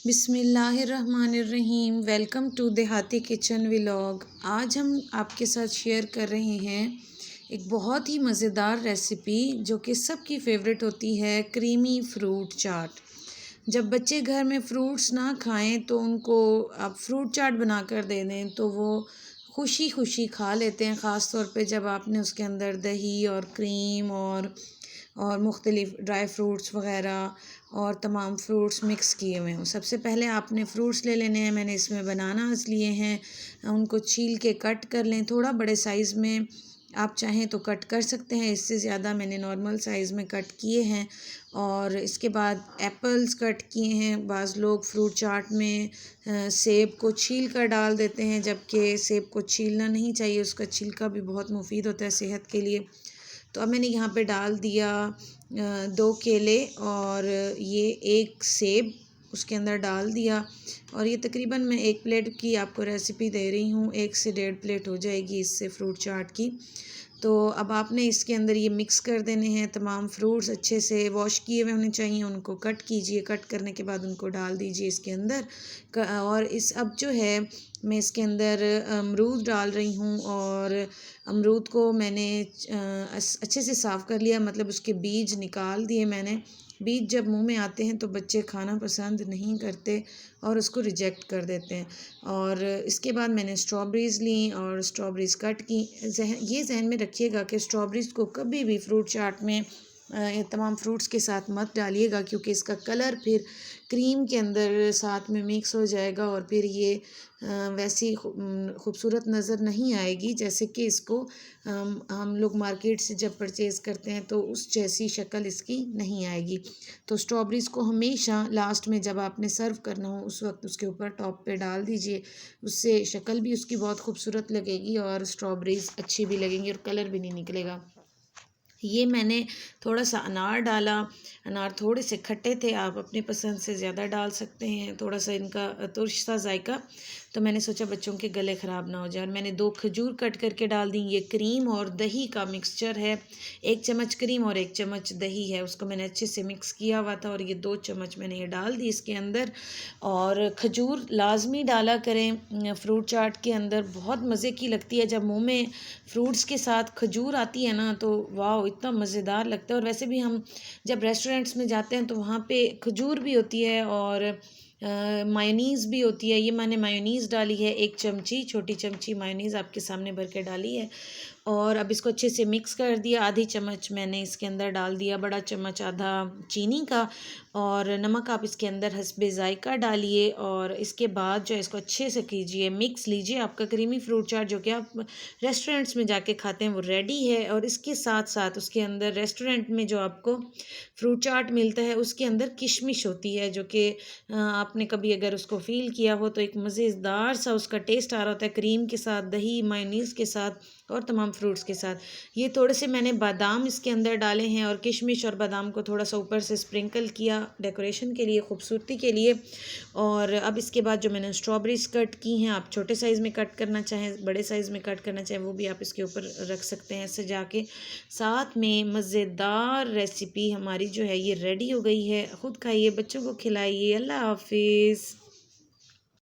बिस्मिल्लाहिर्रहमानिर्रहीम। Welcome to देहाती kitchen vlog. आज हम आपके साथ शेयर कर रहे हैं एक बहुत ही मज़ेदार रेसिपी जो कि सबकी फेवरेट होती है, क्रीमी फ्रूट चाट। जब बच्चे घर में फ्रूट्स ना खाएं तो उनको आप फ्रूट चाट बना कर दे दें तो वो खुशी खुशी खा लेते हैं, ख़ास तौर पे जब आपने उसके अंदर दही और क्रीम और मुख्तलिफ़ ड्राई फ्रूट्स वग़ैरह और तमाम फ्रूट्स मिक्स किए हुए हों। सबसे पहले आपने फ्रूट्स ले लेने हैं। मैंने इसमें बनानास लिए हैं, उनको छील के कट कर लें। थोड़ा बड़े साइज़ में आप चाहें तो कट कर सकते हैं, इससे ज़्यादा मैंने नॉर्मल साइज़ में कट किए हैं। और इसके बाद एप्पल्स कट किए हैं। बाज़ लोग फ्रूट चाट में सेब को छील कर डाल देते हैं, जबकि सेब को छीलना नहीं चाहिए, उसका छिलका भी बहुत मुफीद होता है सेहत के लिए। तो अब मैंने यहाँ पे डाल दिया 2 केले और ये 1 सेब उसके अंदर डाल दिया। और ये तकरीबन मैं 1 प्लेट की आपको रेसिपी दे रही हूँ, 1 से 1.5 प्लेट हो जाएगी इससे फ्रूट चाट की। तो अब आपने इसके अंदर ये मिक्स कर देने हैं। तमाम फ्रूट्स अच्छे से वॉश किए हुए होने चाहिए, उनको कट कीजिए। कट करने के बाद उनको डाल दीजिए इसके अंदर। और इस अब जो है मैं इसके अंदर अमरूद डाल रही हूँ। और अमरूद को मैंने अच्छे से साफ़ कर लिया, मतलब उसके बीज निकाल दिए मैंने। बीज जब मुंह में आते हैं तो बच्चे खाना पसंद नहीं करते और उसको रिजेक्ट कर देते हैं। और इसके बाद मैंने स्ट्रॉबेरीज़ ली और स्ट्रॉबेरीज़ कट की। ये जहन में रखिएगा कि स्ट्रॉबेरीज़ को कभी भी फ्रूट चाट में ये तमाम फ्रूट्स के साथ मत डालिएगा, क्योंकि इसका कलर फिर क्रीम के अंदर साथ में मिक्स हो जाएगा और फिर ये वैसी खूबसूरत नज़र नहीं आएगी जैसे कि इसको हम लोग मार्केट से जब परचेज़ करते हैं तो उस जैसी शक्ल इसकी नहीं आएगी। तो स्ट्रॉबेरीज़ को हमेशा लास्ट में जब आपने सर्व करना हो उस वक्त उसके ऊपर टॉप पे डाल दीजिए। उससे शक्ल भी उसकी बहुत खूबसूरत लगेगी और स्ट्रॉबेरीज़ अच्छी भी लगेंगी और कलर भी नहीं निकलेगा। ये मैंने थोड़ा सा अनार डाला। अनार थोड़े से खट्टे थे, आप अपनी पसंद से ज़्यादा डाल सकते हैं, थोड़ा सा इनका तुर्श सा जायका। तो मैंने सोचा बच्चों के गले ख़राब ना हो जाए। और मैंने 2 खजूर कट करके डाल दी। ये क्रीम और दही का मिक्सचर है। 1 चम्मच क्रीम और 1 चम्मच दही है, उसको मैंने अच्छे से मिक्स किया हुआ था और ये 2 चम्मच मैंने ये डाल दी इसके अंदर। और खजूर लाजमी डाला करें फ्रूट चाट के अंदर, बहुत मज़े की लगती है। जब मुंह में फ्रूट्स के साथ खजूर आती है ना तो वाह, इतना मज़ेदार लगता है। और वैसे भी हम जब रेस्टोरेंट्स में जाते हैं तो वहाँ पे खजूर भी होती है और मायोनीज़ भी होती है। ये मैंने मायोनीज़ डाली है 1 चमची, छोटी चमची मायोनीज़ आपके सामने भर के डाली है। और अब इसको अच्छे से मिक्स कर दिया। आधी चम्मच मैंने इसके अंदर डाल दिया, बड़ा चम्मच आधा चीनी का। और नमक आप इसके अंदर हस्बे ज़ायका डालिए। और इसके बाद जो है इसको अच्छे से कीजिए, मिक्स लीजिए। आपका क्रीमी फ्रूट चाट जो कि आप रेस्टोरेंट्स में जाके खाते हैं वो रेडी है। और इसके साथ साथ उसके अंदर रेस्टोरेंट में जो आपको फ्रूट चाट मिलता है उसके अंदर किशमिश होती है, जो कि आपने कभी अगर उसको फ़ील किया हो तो एक मज़ेदार सा उसका टेस्ट आ रहा होता है, क्रीम के साथ, दही मायोनीज़ के साथ और तमाम फ्रूट्स के साथ। ये थोड़े से मैंने बादाम इसके अंदर डाले हैं और किशमिश और बादाम को थोड़ा सा ऊपर से स्प्रिंकल किया डेकोरेशन के लिए, खूबसूरती के लिए। और अब इसके बाद जो मैंने स्ट्रॉबेरीज कट की हैं, आप छोटे साइज़ में कट करना चाहें, बड़े साइज़ में कट करना चाहें, वो भी आप इसके ऊपर रख सकते हैं सजा के। साथ में मज़ेदार रेसिपी हमारी जो है ये रेडी हो गई है। ख़ुद खाइए, बच्चों को खिलाइए। अल्लाह हाफिज़।